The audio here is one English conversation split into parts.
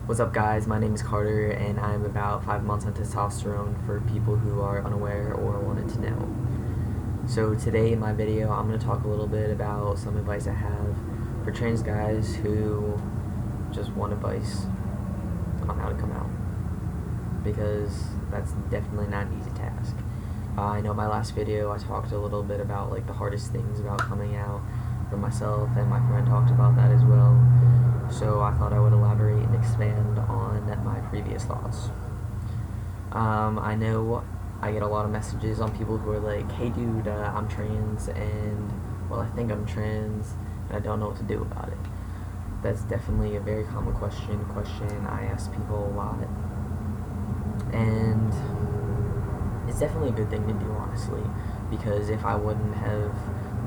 What's up, guys? My name is Carter, and I'm about 5 months on testosterone for people who are unaware or wanted to know. So today in my video, I'm going to talk a little bit about some advice I have for trans guys who just want advice on how to come out, because that's definitely not an easy task. I know in my last video I talked a little bit about the hardest things about coming out for myself, and my friend talked about that as well. So I thought I would elaborate and expand on my previous thoughts. I know I get a lot of messages on people who are like, hey dude, I'm trans, and well, I think I'm trans, and I don't know what to do about it. That's definitely a very common question I ask people a lot. And it's definitely a good thing to do, honestly, because if I wouldn't have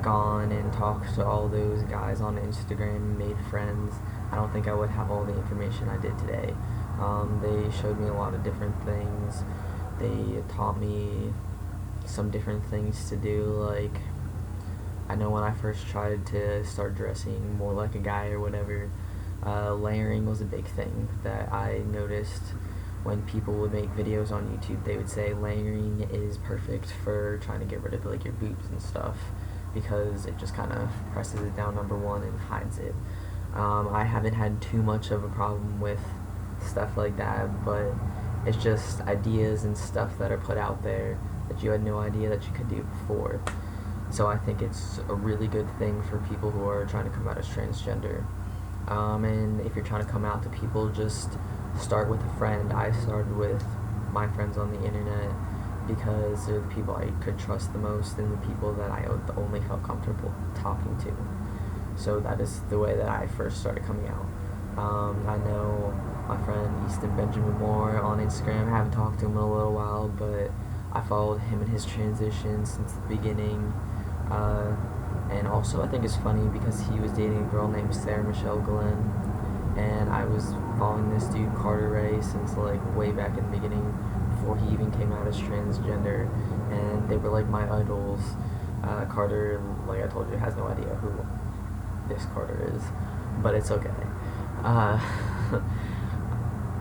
gone and talked to all those guys on Instagram and made friends, I don't think I would have all the information I did today. They showed me a lot of different things. They taught me some different things to do. Like, I know when I first tried to start dressing more like a guy or whatever, layering was a big thing that I noticed. When people would make videos on YouTube, they would say layering is perfect for trying to get rid of your boobs and stuff, because it just kind of presses it down, number one, and hides it. I haven't had too much of a problem with stuff like that, but it's just ideas and stuff that are put out there that you had no idea that you could do before. So I think it's a really good thing for people who are trying to come out as transgender. And if you're trying to come out to people, just start with a friend. I started with my friends on the internet because they're the people I could trust the most and the people that I only felt comfortable talking to. So that is the way that I first started coming out. I know my friend Easton Benjamin Moore on Instagram. I haven't talked to him in a little while, but I followed him in his transition since the beginning. And also I think it's funny because he was dating a girl named Sarah Michelle Glenn, and I was following this dude Carter Ray since way back in the beginning, before he even came out as transgender, and they were my idols. Carter, like I told you, has no idea who this Carter is, but it's okay.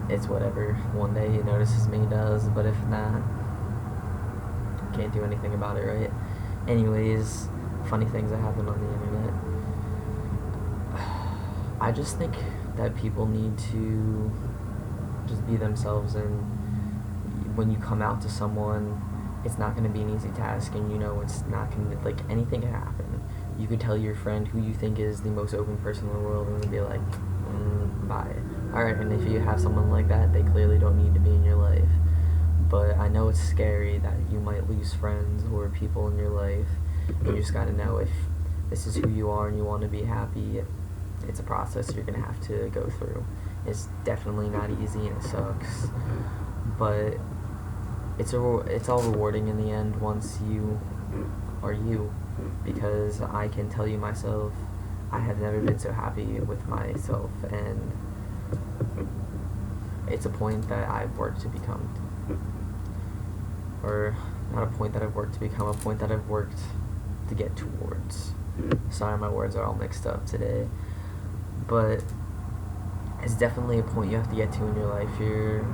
It's whatever. One day he notices me, he does, but if not, can't do anything about it, right? Anyways, funny things that happen on the internet. I just think that people need to just be themselves, and when you come out to someone, it's not going to be an easy task, and it's not going to, anything can happen. You could tell your friend who you think is the most open person in the world, and they'll be like, bye. Alright, and if you have someone like that, they clearly don't need to be in your life. But I know it's scary that you might lose friends or people in your life. You just gotta know, if this is who you are and you want to be happy, it's a process you're gonna have to go through. It's definitely not easy, and it sucks, but it's all rewarding in the end once you are you, because I can tell you myself, I have never been so happy with myself, and it's a point that I've worked to become, or not a point that I've worked to become, a point that I've worked to get towards. Sorry, my words are all mixed up today, but it's definitely a point you have to get to in your life. You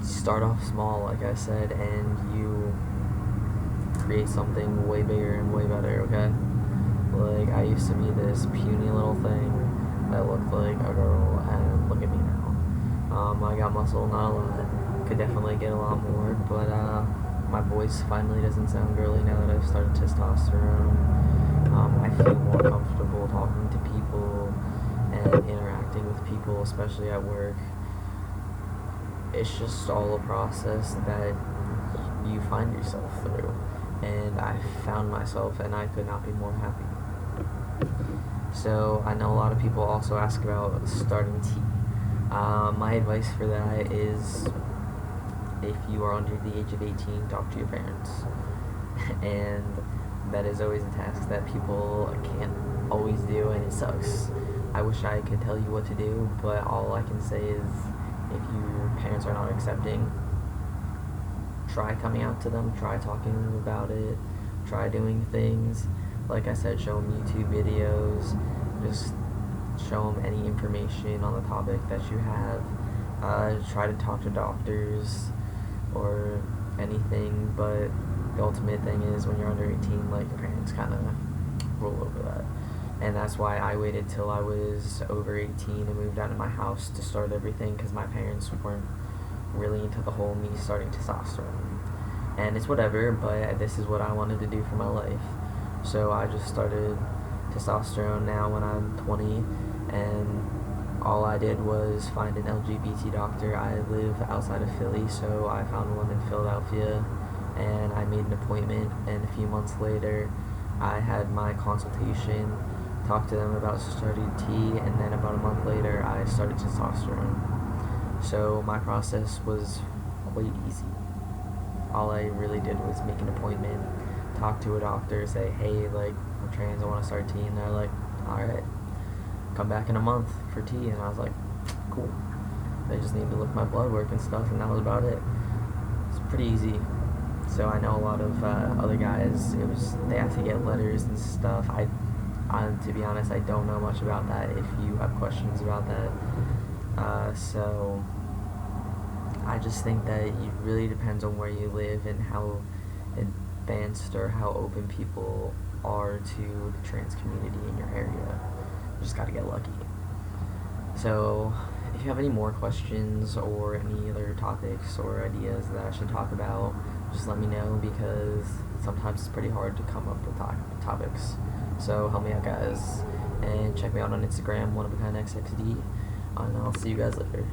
start off small, like I said, and you create something way bigger and way better, okay? I used to be this puny little thing that looked like a girl, and look at me now. I got muscle, not a lot. Could definitely get a lot more, but my voice finally doesn't sound girly now that I've started testosterone. I feel more comfortable talking to people and interacting with people, especially at work. It's just all a process that you find yourself through, and I found myself, and I could not be more happy. So I know a lot of people also ask about starting tea. My advice for that is, if you are under the age of 18, talk to your parents. And that is always a task that people can't always do, and it sucks. I wish I could tell you what to do, but all I can say is, if your parents are not accepting, try coming out to them, try talking to them about it, try doing things. Like I said, show them YouTube videos, just show them any information on the topic that you have. Try to talk to doctors or anything, but the ultimate thing is when you're under 18, like, your parents kind of rule over that. And that's why I waited till I was over 18 and moved out of my house to start everything, because my parents weren't really into the whole me starting testosterone. And it's whatever, but this is what I wanted to do for my life. So I just started testosterone now when I'm 20, and all I did was find an LGBT doctor. I live outside of Philly, so I found one in Philadelphia, and I made an appointment, and a few months later I had my consultation, talked to them about starting T, and then about a month later I started testosterone. So my process was quite easy. All I really did was make an appointment, talk to a doctor, say, hey, like, I'm trans, I want to start T, and they're like, alright, come back in a month for T, and I was like, cool. They just need to look at my blood work and stuff, and that was about it. It's pretty easy. So I know a lot of other guys, they have to get letters and stuff. To be honest, I don't know much about that. If you have questions about that, so I just think that it really depends on where you live and how advanced or how open people are to the trans community in your area. You just gotta get lucky. So if you have any more questions or any other topics or ideas that I should talk about, just let me know, because sometimes it's pretty hard to come up with topics. So help me out, guys, and check me out on Instagram, OneOfAKindXXD, and I'll see you guys later.